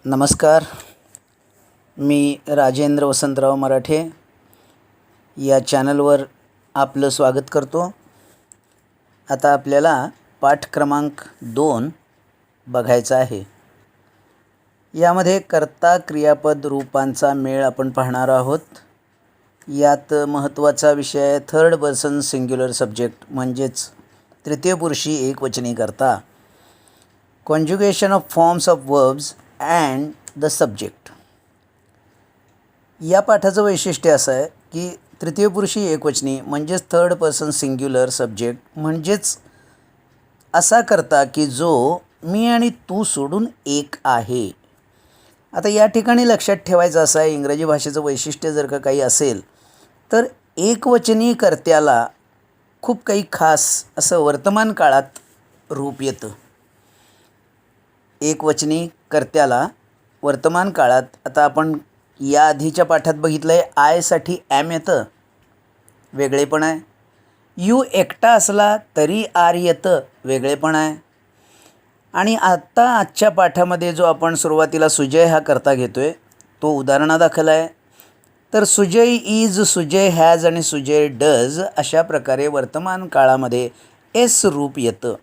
नमस्कार. मी राजेंद्र वसंतराव मराठे या चॅनलवर आपलं स्वागत करतो. आता आपल्याला पाठ क्रमांक 2 बघायचा आहे. यामध्ये कर्ता क्रियापद रूपांचा मेळ आपण पाहणार आहोत. यात महत्त्वाचा विषय आहे थर्ड पर्सन सिंग्युलर सब्जेक्ट म्हणजेच तृतीय पुरुषी एकवचनी कर्ता, conjugation of forms of verbs and the subject. या पाठाचं वैशिष्ट्य असं आहे की तृतीय पुरुषी एकवचनी म्हणजेच थर्ड पर्सन सिंग्युलर सब्जेक्ट म्हणजेच असा कर्ता की जो मी आणि तू सोडून एक आहे. आता या ठिकाणी लक्षात ठेवायचं असं आहे, इंग्रजी भाषेचं वैशिष्ट्य जर का काही असेल तर एकवचनी कर्त्याला खूप काही खास असं वर्तमान काळात रूप येतं. एकवचनी कर्त्याला वर्तमान काळात, आता आपण या आधीच्या पाठात बघितलं आहे आयसाठी ॲम येतं, वेगळेपण आहे. यू एकटा असला तरी आर येतं, वेगळेपण आहे. आणि आत्ता आजच्या पाठामध्ये जो आपण सुरुवातीला सुजय हा कर्ता घेतो आहे तो उदाहरणादाखल आहे. तर सुजय इज, सुजय हॅज आणि सुजय डज अशा प्रकारे वर्तमान काळामध्ये एस रूप येतं.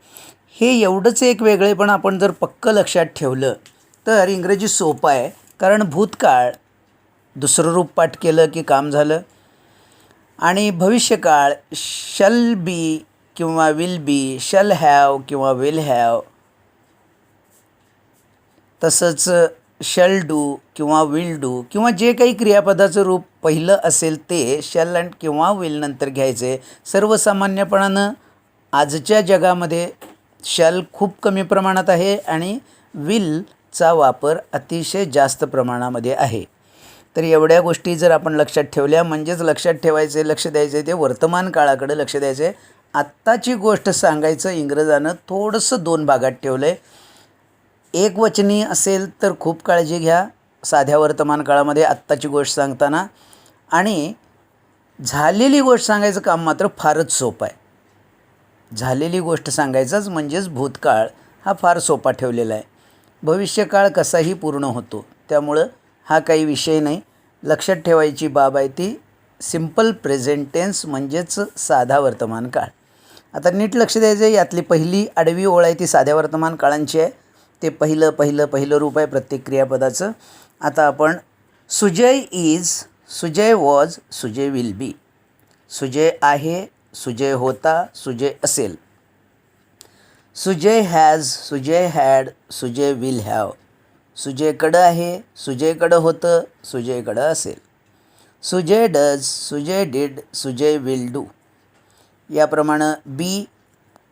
हे एवढंच एक वेगळेपण आपण जर पक्क लक्षात ठेवलं तर इंग्रजी सोपं आहे, कारण भूतकाळ दुसरं रूप पाठ केलं की काम झालं. आणि भविष्यकाळ शल बी किंवा विल बी, शल हॅव किंवा विल हॅव, तसंच शल डू किंवा विल डू, किंवा जे काही क्रियापदाचं रूप पहिलं असेल ते शल अँड किंवा विल नंतर घ्यायचे. सर्वसामान्यपणानं आजच्या जगामध्ये शल खूप कमी प्रमाणात आहे आणि विलचा वापर अतिशय जास्त प्रमाणामध्ये आहे. तर एवढ्या गोष्टी जर आपण लक्षात ठेवल्या म्हणजेच लक्षात ठेवायचे, लक्ष द्यायचे ते वर्तमान काळाकडे लक्ष द्यायचे. आत्ताची गोष्ट सांगायचं इंग्रजानं थोडंसं 2 भागात ठेवलं आहे. एकवचनी असेल तर खूप काळजी घ्या साध्या वर्तमान काळामध्ये आत्ताची गोष्ट सांगताना, आणि झालेली गोष्ट सांगायचं काम मात्र फारच सोपं आहे. झालेली गोष्ट सांगायचाच म्हणजेच भूतकाळ हा फार सोपा ठेवलेला आहे. भविष्यकाळ कसाही पूर्ण होतो, त्यामुळं हा काही विषय नाही. लक्षात ठेवायची बाब आहे ती सिम्पल प्रेझेंट टेन्स म्हणजेच साधा वर्तमान काळ. आता नीट लक्ष द्यायचं आहे. यातली पहिली आडवी ओळ आहे ती साध्या वर्तमान काळांची आहे. ते पहिलं रूप आहे प्रत्येक क्रियापदाचं. आता आपण Sujay is, Sujay was, Sujay will be. Sujay आहे, सुजय होता, सुजय असेल. Sujay has, Sujay had, Sujay will have. सुजयकडं आहे, सुजयकडं होतं, सुजयकडं असेल. Sujay does, Sujay did, Sujay will do. याप्रमाणे बी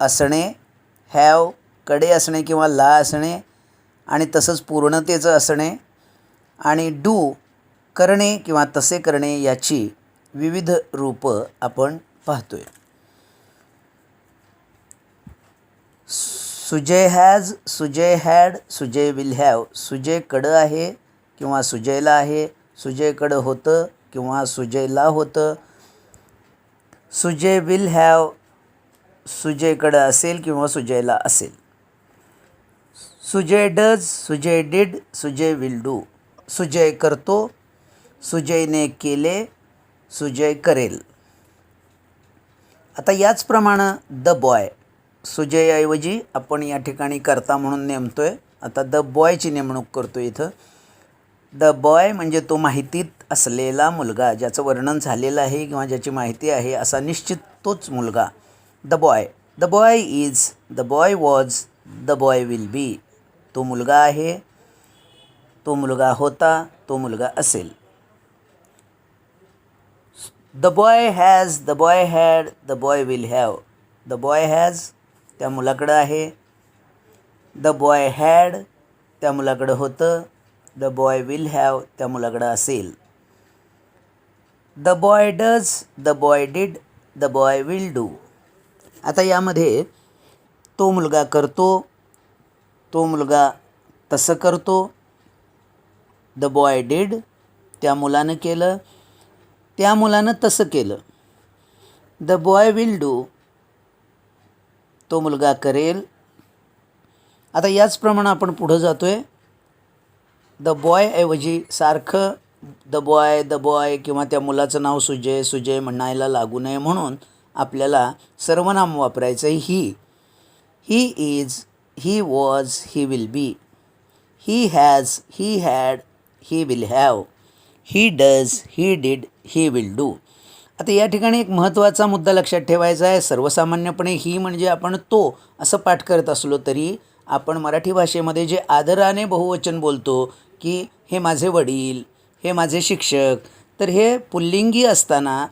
असणे, हॅव कडे असणे किंवा ला असणे, आणि तसंच पूर्णतेचं असणे, आणि डू करणे किंवा तसे करणे याची विविध रूपं आपण पाहतोय. Sujay has, Sujay had, Sujay will have. सुजयकडं आहे किंवा सुजयला आहे, सुजयकडं होतं किंवा सुजयला होतं. सुजय विल हॅव, सुजयकडं असेल किंवा सुजयला असेल. Sujay does, Sujay did, Sujay will do. Sujay करतो, सुजयने केले, सुजय करेल. आता याचप्रमाणे द बॉय, सुजयऐवजी आपण या ठिकाणी कर्ता म्हणून नेमतो आहे. आता द बॉयची नेमणूक करतो इथं. द बॉय म्हणजे तो माहितीत असलेला मुलगा, ज्याचं वर्णन झालेलं आहे किंवा ज्याची माहिती आहे असा निश्चित तोच मुलगा. The boy. The boy is, the boy was, the boy will be. तो मुलगा आहे, तो मुलगा होता, तो मुलगा असेल. The boy has, the boy had, the boy will have. The boy has त्या मुलाकडं आहे, द बॉय हॅड त्या मुलाकडं होतं, द बॉय विल हॅव त्या मुलाकडं असेल. The boy does, the boy did, the boy will do. आता यामध्ये तो मुलगा करतो, तो मुलगा तसं करतो. द बॉय डिड त्या मुलानं केलं, त्या मुलानं तसं केलं. द बॉय विल डू तो मुलगा करेल. आता याचप्रमाणे आपण पुढं जातो आहे. द बॉयऐवजी सारखं द बॉय किंवा त्या मुलाचं नाव सुजय सुजय म्हणायला लागू नये म्हणून आपल्याला सर्वनाम वापरायचं आहे he is, he was, he will be, he has, he had, he will have, he does, he did, he will do. आता या ठिकाणी एक महत्त्वाचा मुद्दा लक्षात ठेवायचा आहे. सर्वसामान्यपणे ही म्हणजे आपण तो असं पाठ करत असलो तरी आपण मराठी भाषेमध्ये जे आदराने बहुवचन बोलतो की हे माझे वडील, हे माझे शिक्षक, तर हे पुल्लिंगी असताना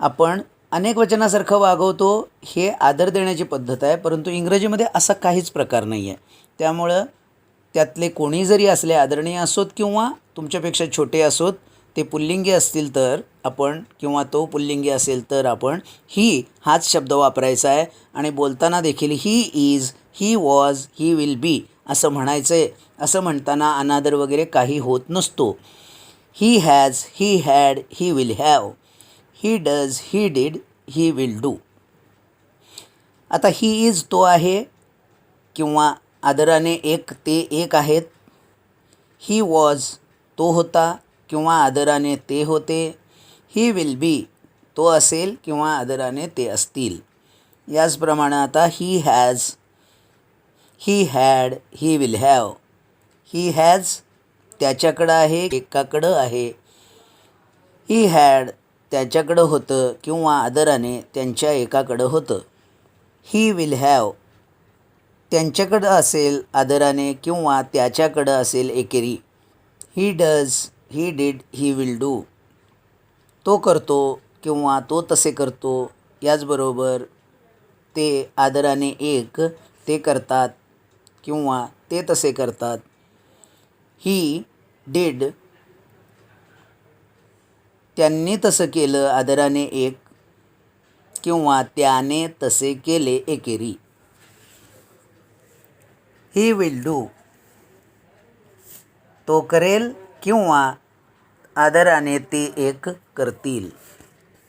आपण अनेक वचनासारखं वागवतो. हे आदर देण्याची पद्धत आहे, परंतु इंग्रजीमध्ये असा काहीच प्रकार नाही आहे. त्यामुळं त्यातले कोणी जरी असले, आदरणीय असोत किंवा तुमच्यापेक्षा छोटे असोत, ते पुल्लिंगी असतील तर आपण किंवा तो पुल्लिंगी असेल तर आपण ही हाच शब्द वापरायचा आहे. आणि बोलताना देखील he is, he was, he will be असं म्हणायचं आहे. असं म्हणताना अनादर वगैरे काही होत नसतो. He has, he had, he will have, he does, he did, he will do. आता ही इज तो आहे किंवा आदराने ते एक आहेत. ही वॉज तो होता किंवा आदराने ते होते. ही विल बी तो असेल किंवा आदराने ते असतील. याचप्रमाणे आता he has, he had, he will have. He has त्याच्याकडं आहे, एकाकडं आहे. ही हॅड त्याच्याकडं होतं किंवा आदराने त्यांच्या एकाकडं होतं. ही विल हॅव त्यांच्याकडं असेल आदराने किंवा त्याच्याकडं असेल एकेरी. He does, he did, he will do तो करतो किंवा तो तसे करतो. याचबरोबर ते आदराने एक ते करतात किंवा ते तसे करतात. ही डिड त्यांनी तसं केलं आदराने एक किंवा त्याने तसे केले एकेरी. ही विल डू तो करेल किंवा आदराने ते एक करतील.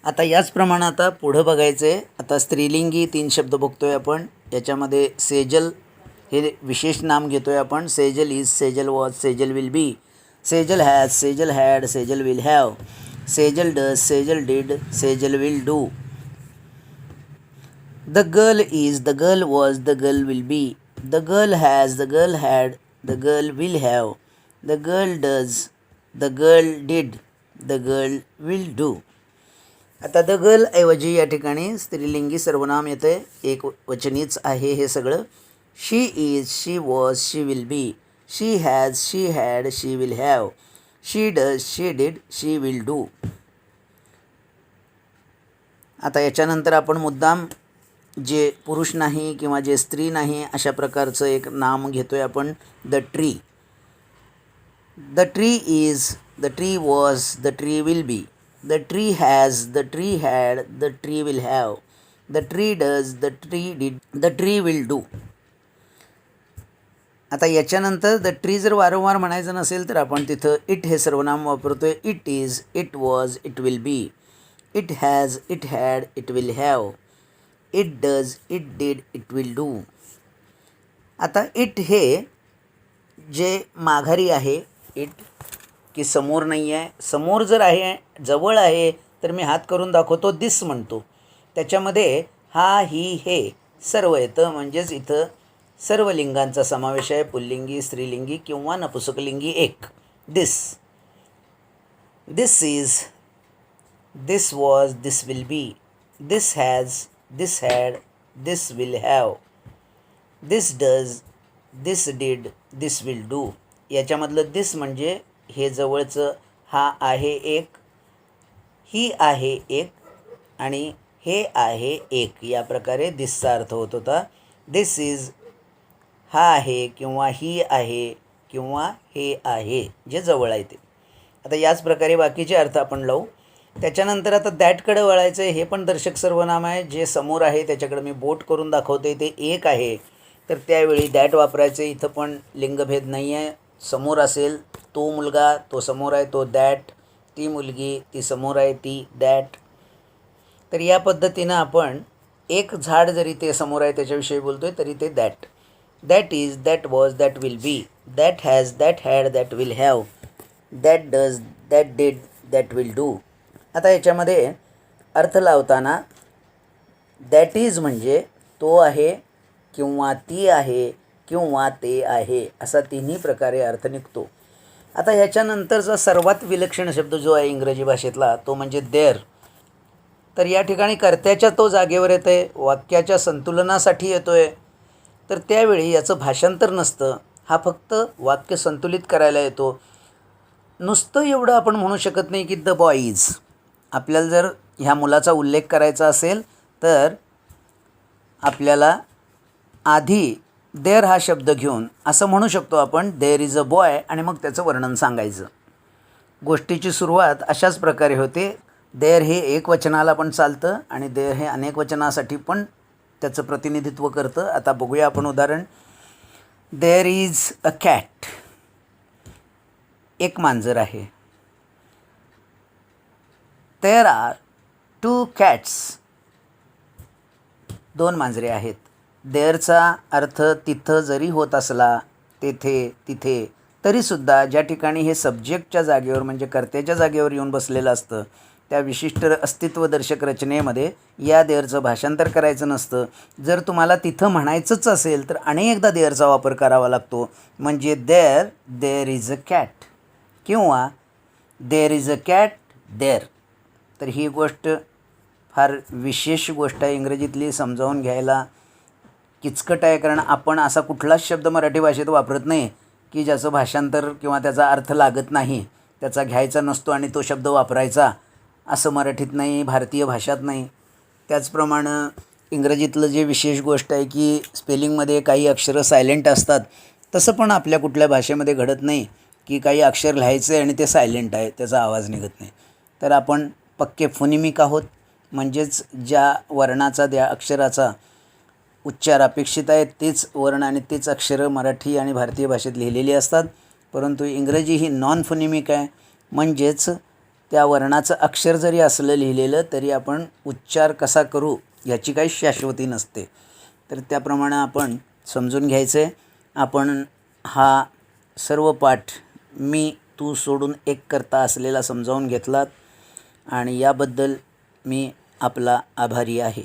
आता याचप्रमाणे आता पुढं बघायचं आहे. आता स्त्रीलिंगी 3 शब्द बघतो आहे आपण. याच्यामध्ये सेजल हे विशेष नाम घेतो आहे आपण. Sejal is, Sejal was, Sejal will be, Sejal has, Sejal had, Sejal will have, Sejal does, Sejal did, Sejal will do. The girl is, the girl was, the girl will be, the girl has, the girl had, the girl will have, the girl does, the girl did, the girl will do. आता the girl ऐवजी या ठिकाणी स्त्रीलिंगी सर्वनाम येतं आहे. एक वचनीच आहे हे सगळं. She is, she was, she will be, she has, she had, she will have, she does, she did, she will do. आता याच्यानंतर आपण मुद्दाम जे पुरुष नाही किंवा जे स्त्री नाही अशा प्रकारचं एक नाम घेतो आहे आपण. The tree. The tree is, the tree was, the tree will be, the tree has, the tree had, the tree will have, the tree does, the tree did, the tree will do. आता याच्यानंतर the tree जर वारंवार म्हणायचं नसेल तर आपण तिथं it हे सर्वनाम वापरतो आहे. It is, it was, it will be, it has, it had, it will have, it does, it did, it will do. आता इट हे जे माघारी आहे, इट की समोर नाही आहे. समोर जर आहे, जवळ आहे तर मी हात करून दाखवतो, दिस म्हणतो. त्याच्यामध्ये हा, ही, हे सर्व येतं. म्हणजेच इथं सर्व लिंगांचा समावेश आहे. पुल्लिंगी, स्त्रीलिंगी किंवा नपुसकलिंगी एक. This, this is, this was, this will be, this has, this had, this will have, this does, this did, this will do. याच्यामधलं दिस म्हणजे हे जवळचं, हा आहे एक, ही आहे एक आणि हे आहे एक. या प्रकारे दिसचा अर्थ होत होता. दिस इज हा आहे किंवा ही आहे किंवा हे आहे जे जवळ आहे ते. आता याच प्रकारे बाकीचे अर्थ आपण लावू. त्याच्यानंतर आता दॅटकडे वळायचं आहे. हे पण दर्शक सर्वनाम आहे. जे समोर आहे त्याच्याकडे मी बोट करून दाखवते ते एक आहे, तर त्यावेळी दॅट वापरायचे. इथं पण लिंगभेद नाही आहे. समोर असेल तो मुलगा, तो समोर आहे तो दॅट, ती मुलगी ती समोर आहे ती दॅट. तर या पद्धतीनं आपण एक झाड जरी ते समोर आहे त्याच्याविषयी बोलतो आहे तरी ते that. That is, that was, that will be, that has, that had, that will have, that does, that did, that will do. आता याच्यामध्ये अर्थ लावताना दॅट इज म्हणजे तो आहे किंवा ती आहे किंवा ते आहे, असा तिन्ही प्रकारे अर्थ निघतो. आता ह्याच्यानंतरचा सर्वात विलक्षण शब्द जो आहे इंग्रजी भाषेतला तो म्हणजे देअर. तर या ठिकाणी कर्त्याच्या तो जागेवर येतो आहे, वाक्याच्या संतुलनासाठी येतो आहे. तर त्यावेळी याचं भाषांतर नसतं, हा फक्त वाक्य संतुलित करायला येतो. नुसतं एवढं आपण म्हणू शकत नाही की द बॉईज. आपल्याला जर ह्या मुलाचा उल्लेख करायचा असेल तर आपल्याला आधी देअर हा शब्द घेऊन असं म्हणू शकतो आपण, देअर इज अ बॉय, आणि मग त्याचं वर्णन सांगायचं. गोष्टीची सुरुवात अशाच प्रकारे होते. देअर हे एकवचनाला पण चालतं आणि देअर हे अनेक वचनासाठी पण त्याचं प्रतिनिधित्व करतं. आता बघूया आपण उदाहरण. There is a cat. एक मांजर आहे. There R 2 cats. 2 मांजरे आहेत. देअरचा अर्थ तिथं जरी होत असला, तेथे, तिथे, तरीसुद्धा ज्या ठिकाणी हे सब्जेक्टच्या जागेवर म्हणजे कर्त्याच्या जागेवर येऊन बसलेलं असतं त्या विशिष्ट अस्तित्वदर्शक रचनेमध्ये या देअरचं भाषांतर करायचं नसतं. जर तुम्हाला तिथं म्हणायचंच असेल तर अनेकदा देअरचा वापर करावा लागतो. म्हणजे देअर इज अ कॅट किंवा there is a cat there. तर ही गोष्ट फार विशेष गोष्ट आहे, इंग्रजीतली समजावून घ्यायला किचकट आहे. कारण आपण असा कुठलाच शब्द मराठी भाषेत वापरत नाही की ज्याचं भाषांतर किंवा त्याचा अर्थ लागत नाही, त्याचा घ्यायचा नसतो आणि तो शब्द वापरायचा, असं मराठीत नाही, भारतीय भाषात नाही. त्याचप्रमाणे इंग्रजीतलं जे विशेष गोष्ट आहे की स्पेलिंगमध्ये काही अक्षरं सायलेंट असतात, तसं पण आपल्या कुठल्या भाषेमध्ये घडत नाही की काही अक्षर लिहायचं आहे आणि ते सायलेंट आहे, त्याचा आवाज निघत नाही. तर आपण पक्के फोनिमिक आहोत, म्हणजेच ज्या वर्णाचा, त्या अक्षराचा उच्चार अपेक्षित आहे तेच वर्ण आणि तेच अक्षरं मराठी आणि भारतीय भाषेत लिहिलेली असतात. परंतु इंग्रजी ही नॉन फोनिमिक आहे, म्हणजेच त्या वर्णाचं अक्षर जरी असलं लिहिलेलं तरी आपण उच्चार कसा करू याची काही शाश्वती नसते. तर त्याप्रमाणे आपण समजून घ्यायचं आहे. आपण हा सर्व पाठ मी तू सोडून एक करता असलेला समजावून घेतलात आणि याबद्दल मी आपला आभारी आहे.